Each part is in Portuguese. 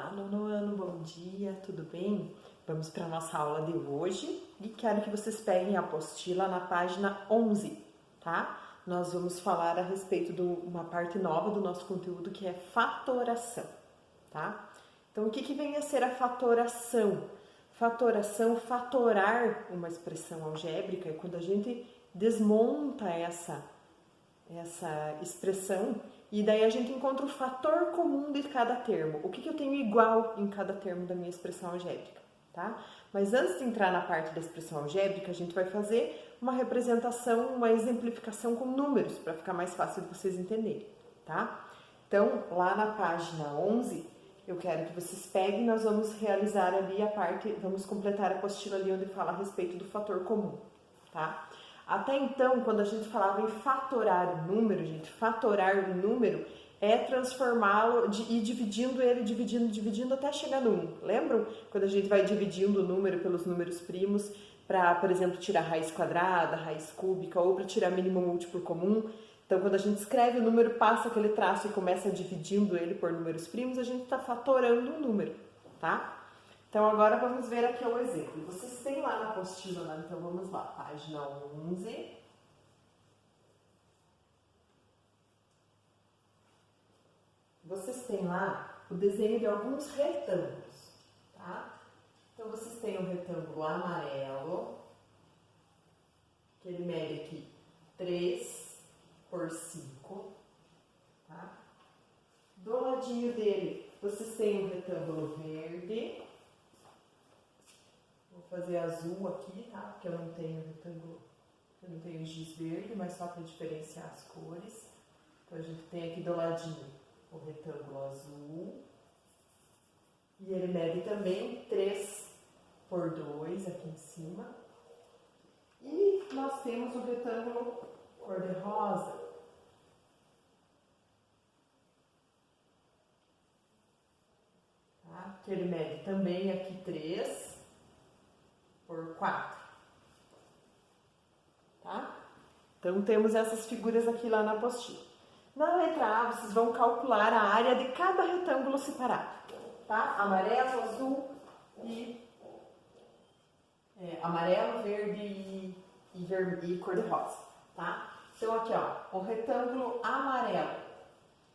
Olá, nono ano, bom dia, tudo bem? Vamos para a nossa aula de hoje e quero que vocês peguem a apostila na página 11, tá? Nós vamos falar a respeito de uma parte nova do nosso conteúdo que é fatoração, tá? Então, o que vem a ser a fatoração? Fatoração, fatorar uma expressão algébrica é quando a gente desmonta essa expressão e daí a gente encontra o fator comum de cada termo. O que eu tenho igual em cada termo da minha expressão algébrica, tá? Mas antes de entrar na parte da expressão algébrica, a gente vai fazer uma representação, uma exemplificação com números, para ficar mais fácil de vocês entenderem, tá? Então, lá na página 11, eu quero que vocês peguem, nós vamos realizar ali a parte, vamos completar a apostila ali onde fala a respeito do fator comum, tá? Até então, quando a gente falava em fatorar o número, gente, fatorar o número é transformá-lo e dividindo ele, dividindo até chegar no 1. Lembram? Quando a gente vai dividindo o número pelos números primos para, por exemplo, tirar raiz quadrada, raiz cúbica ou para tirar mínimo múltiplo comum. Então, quando a gente escreve o número, passa aquele traço e começa dividindo ele por números primos, a gente está fatorando o número, tá? Então, agora vamos ver aqui o exemplo. Vocês têm lá na apostila, né? Então vamos lá, página 11. Vocês têm lá o desenho de alguns retângulos, tá? Então, vocês têm um retângulo amarelo, que ele mede aqui 3 por 5, tá? Do ladinho dele, vocês têm um retângulo verde. Vou fazer azul aqui, tá? Porque eu não tenho retângulo, eu não tenho giz verde, mas só para diferenciar as cores. Então, a gente tem aqui do ladinho o retângulo azul. E ele mede também 3 por 2 aqui em cima. E nós temos o retângulo cor-de-rosa. Tá? Que ele mede também aqui 3 por 4, tá? Então, temos essas figuras aqui lá na apostila. Na letra A, vocês vão calcular a área de cada retângulo separado, tá? Amarelo, azul e... amarelo, verde e cor-de-rosa, tá? Então, aqui, ó, o retângulo amarelo.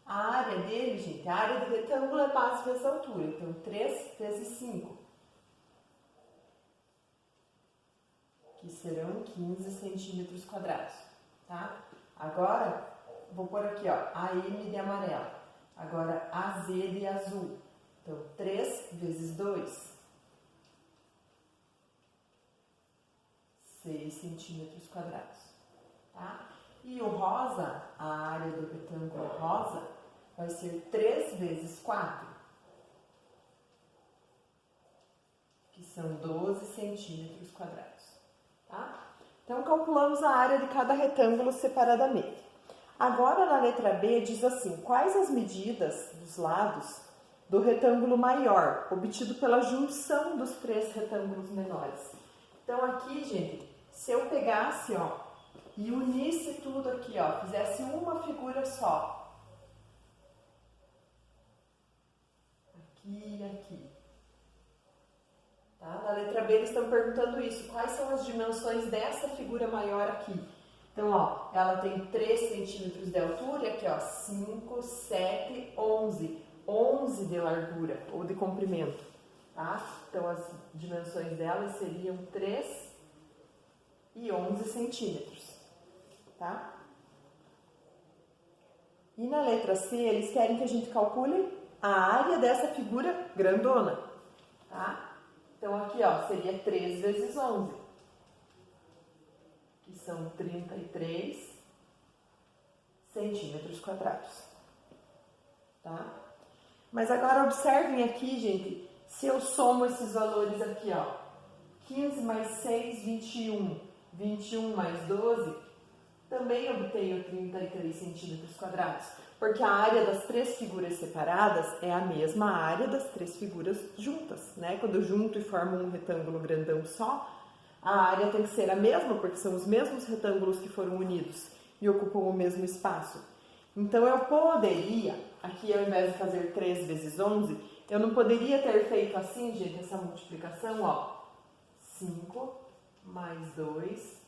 A área dele, gente, a área do retângulo é base vezes altura. Então, 3 vezes 5. Que serão 15 centímetros quadrados, tá? Agora, vou pôr aqui, ó, AM de amarelo. Agora, AZ de azul. Então, 3 vezes 2. 6 centímetros quadrados, tá? E o rosa, a área do retângulo rosa, vai ser 3 vezes 4. Que são 12 centímetros quadrados. Tá? Então, calculamos a área de cada retângulo separadamente. Agora, na letra B, diz assim, quais as medidas dos lados do retângulo maior, obtido pela junção dos 3 retângulos menores? Então, aqui, gente, se eu pegasse, ó, e unisse tudo aqui, ó, fizesse uma figura só. Aqui e aqui. Tá? Na letra B eles estão perguntando isso, quais são as dimensões dessa figura maior aqui? Então, ó, ela tem 3 centímetros de altura e aqui, ó, 5, 7, 11. 11 de largura ou de comprimento, tá? Então, as dimensões delas seriam 3 e 11 centímetros, tá? E na letra C, eles querem que a gente calcule a área dessa figura grandona, tá? Então, aqui, ó, seria 3 vezes 11, que são 33 centímetros quadrados, tá? Mas agora observem aqui, gente, se eu somo esses valores aqui, ó, 15 mais 6, 21, 21 mais 12, também obtenho 33 centímetros quadrados, porque a área das 3 figuras separadas é a mesma área das 3 figuras juntas, né? Quando eu junto e formo um retângulo grandão só, a área tem que ser a mesma, porque são os mesmos retângulos que foram unidos e ocupam o mesmo espaço. Então, eu poderia, aqui ao invés de fazer 3 vezes 11, Eu não poderia ter feito assim, gente, essa multiplicação, ó. 5 mais 2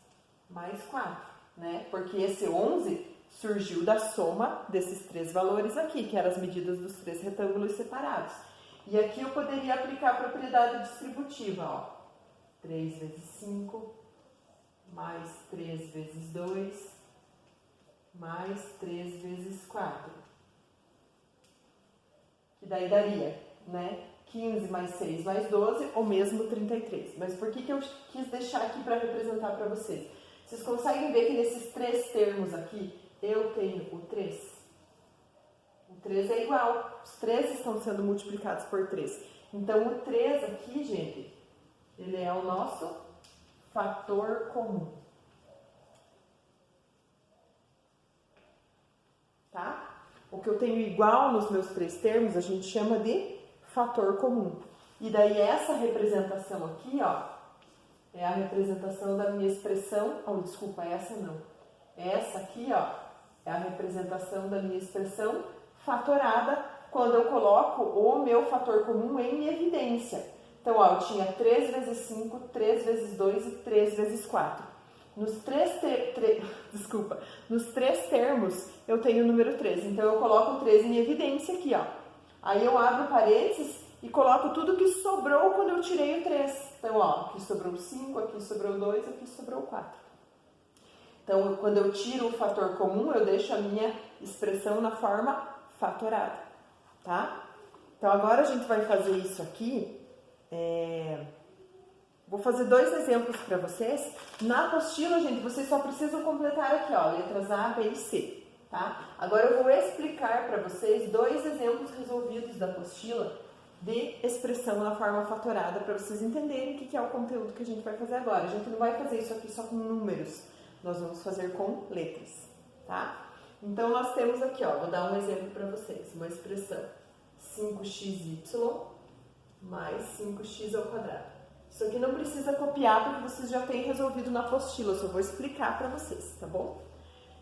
mais 4, né? Porque esse 11 surgiu da soma desses três valores aqui, que eram as medidas dos três retângulos separados. E aqui eu poderia aplicar a propriedade distributiva, ó. 3 vezes 5, mais 3 vezes 2, mais 3 vezes 4. Que daí daria, né? 15 mais 6 mais 12, ou mesmo 33. Mas por que eu quis deixar aqui para representar para vocês? Vocês conseguem ver que nesses três termos aqui, eu tenho o 3? O 3 é igual. Os 3 estão sendo multiplicados por 3. Então, o 3 aqui, gente, ele é o nosso fator comum. Tá? O que eu tenho igual nos meus três termos, a gente chama de fator comum. E daí essa representação aqui, ó, é a representação da minha expressão... Oh, desculpa, essa não. Essa aqui, ó, é a representação da minha expressão fatorada quando eu coloco o meu fator comum em evidência. Então, ó, eu tinha 3 vezes 5, 3 vezes 2 e 3 vezes 4. Nos três termos, eu tenho o número 3. Então, eu coloco o 3 em evidência aqui, ó. Aí eu abro parênteses e coloco tudo que sobrou quando eu tirei o 3. Então, ó, aqui sobrou 5, aqui sobrou 2, aqui sobrou 4. Então, quando eu tiro o fator comum, eu deixo a minha expressão na forma fatorada, tá? Então, agora a gente vai fazer isso aqui. Vou fazer dois exemplos para vocês. Na apostila, gente, vocês só precisam completar aqui, ó, letras A, B e C, tá? Agora eu vou explicar para vocês dois exemplos resolvidos da apostila de expressão na forma fatorada, para vocês entenderem o que é o conteúdo que a gente vai fazer agora. A gente não vai fazer isso aqui só com números, nós vamos fazer com letras, tá? Então, nós temos aqui, ó, vou dar um exemplo para vocês, uma expressão 5xy mais 5x ao quadrado. Isso aqui não precisa copiar, porque vocês já têm resolvido na apostila, eu só vou explicar para vocês, tá bom?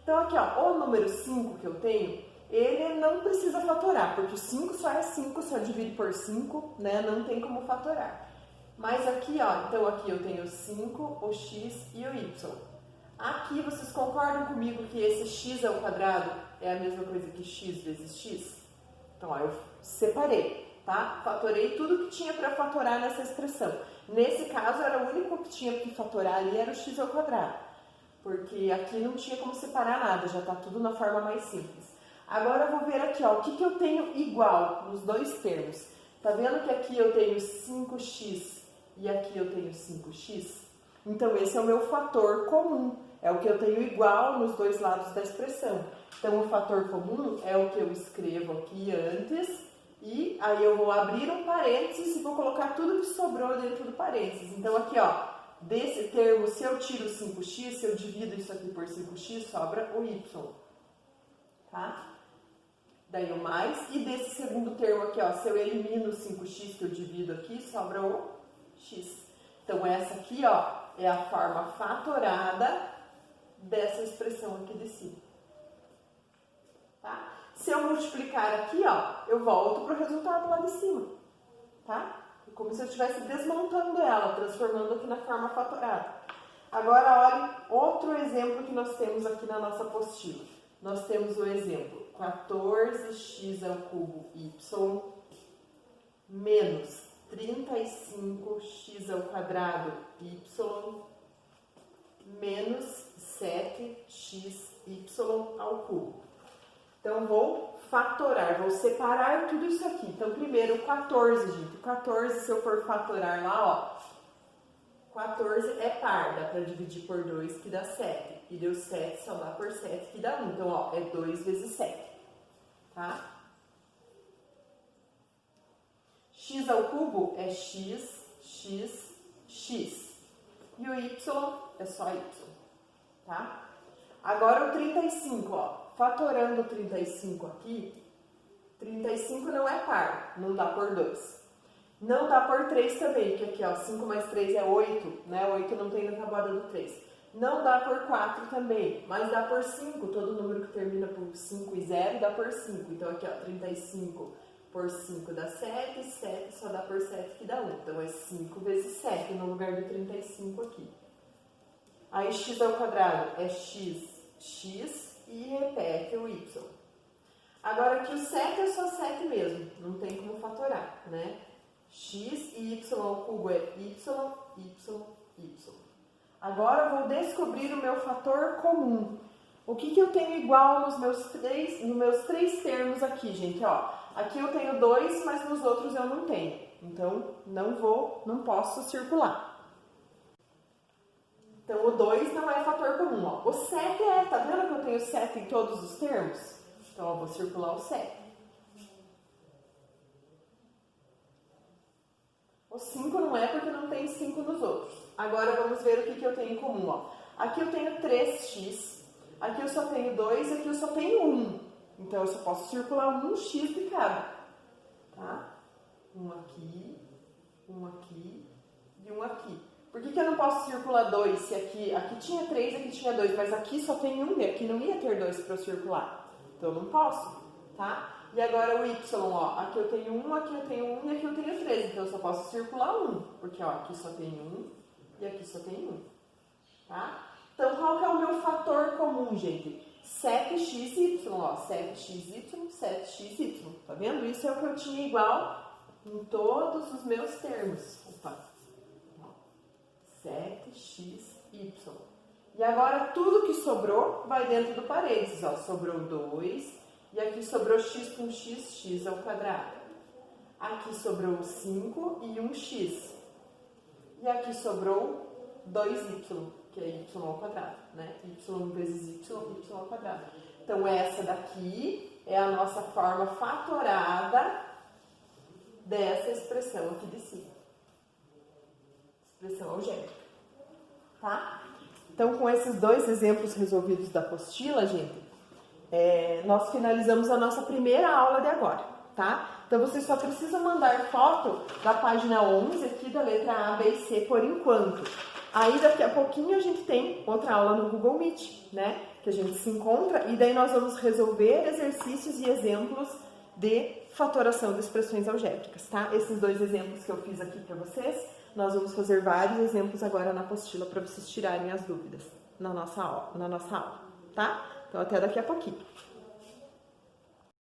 Então, aqui, ó, o número 5 que eu tenho, ele não precisa fatorar, porque o 5 só é 5, só divide por 5, né? Não tem como fatorar. Mas aqui, ó, então aqui eu tenho 5, o x e o y. Aqui, vocês concordam comigo que esse x ao quadrado é a mesma coisa que x vezes x? Então, ó, eu separei, tá? Fatorei tudo que tinha para fatorar nessa expressão. Nesse caso, era o único que tinha que fatorar ali, era o x ao quadrado. Porque aqui não tinha como separar nada, já está tudo na forma mais simples. Agora, eu vou ver aqui, ó, o que eu tenho igual nos dois termos. Tá vendo que aqui eu tenho 5x e aqui eu tenho 5x? Então, esse é o meu fator comum. É o que eu tenho igual nos dois lados da expressão. Então, o fator comum é o que eu escrevo aqui antes. E aí eu vou abrir um parênteses e vou colocar tudo que sobrou dentro do parênteses. Então, aqui, ó, desse termo, se eu tiro 5x, se eu divido isso aqui por 5x, sobra o y. Tá? Daí o mais. E desse segundo termo aqui, ó, se eu elimino o 5x que eu divido aqui, sobra o x. Então, essa aqui, ó, é a forma fatorada dessa expressão aqui de cima. Tá? Se eu multiplicar aqui, ó, eu volto para o resultado lá de cima. Tá? Como se eu estivesse desmontando ela, transformando aqui na forma fatorada. Agora, olhem outro exemplo que nós temos aqui na nossa apostila. Nós temos o exemplo 14x ao cubo y menos 35x ao quadrado y menos 7xy ao cubo. Então, vou fatorar, vou separar tudo isso aqui. Então, primeiro, o 14, gente. O 14, se eu for fatorar lá, ó, 14 é par, dá para dividir por 2, que dá 7. E deu 7, só dá por 7, que dá 1. Então, ó, é 2 vezes 7, tá? X ao cubo é x, x, x. E o y é só y, tá? Agora o 35, ó. Fatorando o 35 aqui, 35 não é par, não dá por 2. Não dá por 3 também, que aqui, ó, 5 mais 3 é 8, né? 8 não tem na tabuada do 3. Não dá por 4 também, mas dá por 5. Todo número que termina por 5 e 0 dá por 5. Então, aqui, ó, 35 por 5 dá 7, 7 só dá por 7 que dá 1. Então, é 5 vezes 7 no lugar de 35 aqui. Aí, x ao quadrado é x e repete o y. Agora, aqui o 7 é só 7 mesmo, não tem como fatorar, né? X e y ao cubo é y. Agora, eu vou descobrir o meu fator comum. O que eu tenho igual nos meus três termos aqui, gente? Ó, aqui eu tenho 2, mas nos outros eu não tenho. Então, não posso circular. Então, o 2 não é fator comum. Ó. O 7 é, tá vendo que eu tenho 7 em todos os termos? Então, eu vou circular o 7. O 5 não é porque não tem 5 nos outros. Agora, vamos ver o que eu tenho em comum. Ó. Aqui eu tenho 3x, aqui eu só tenho 2, aqui eu só tenho 1. Então, eu só posso circular 1x de cada. Tá? Um aqui e um aqui. Por que eu não posso circular 2 se aqui tinha 3, aqui tinha 2, mas aqui só tem 1 e aqui não ia ter 2 para eu circular? Então, eu não posso, tá? E agora o y, ó, aqui eu tenho 1, aqui eu tenho 1 e aqui eu tenho 3, então eu só posso circular 1, porque ó, aqui só tem 1 e aqui só tem 1, tá? Então, qual que é o meu fator comum, gente? 7xy, ó, 7xy, 7xy, tá vendo? Isso é o que eu tinha igual em todos os meus termos. Opa! 7xy. E agora, tudo que sobrou vai dentro do parênteses, ó. Sobrou 2, e aqui sobrou x com x ao quadrado. Aqui sobrou 5 e 1x. E aqui sobrou 2y, que é y ao quadrado, né? Y vezes y ao quadrado. Então, essa daqui é a nossa forma fatorada dessa expressão aqui de cima. Expressão algébrica, tá? Então, com esses dois exemplos resolvidos da apostila, gente, nós finalizamos a nossa primeira aula de agora, tá? Então, vocês só precisam mandar foto da página 11 aqui da letra A, B e C por enquanto. Aí, daqui a pouquinho, a gente tem outra aula no Google Meet, né? Que a gente se encontra e daí nós vamos resolver exercícios e exemplos de fatoração de expressões algébricas, tá? Esses dois exemplos que eu fiz aqui para vocês, nós vamos fazer vários exemplos agora na apostila para vocês tirarem as dúvidas na nossa aula, tá? Então, até daqui a pouquinho.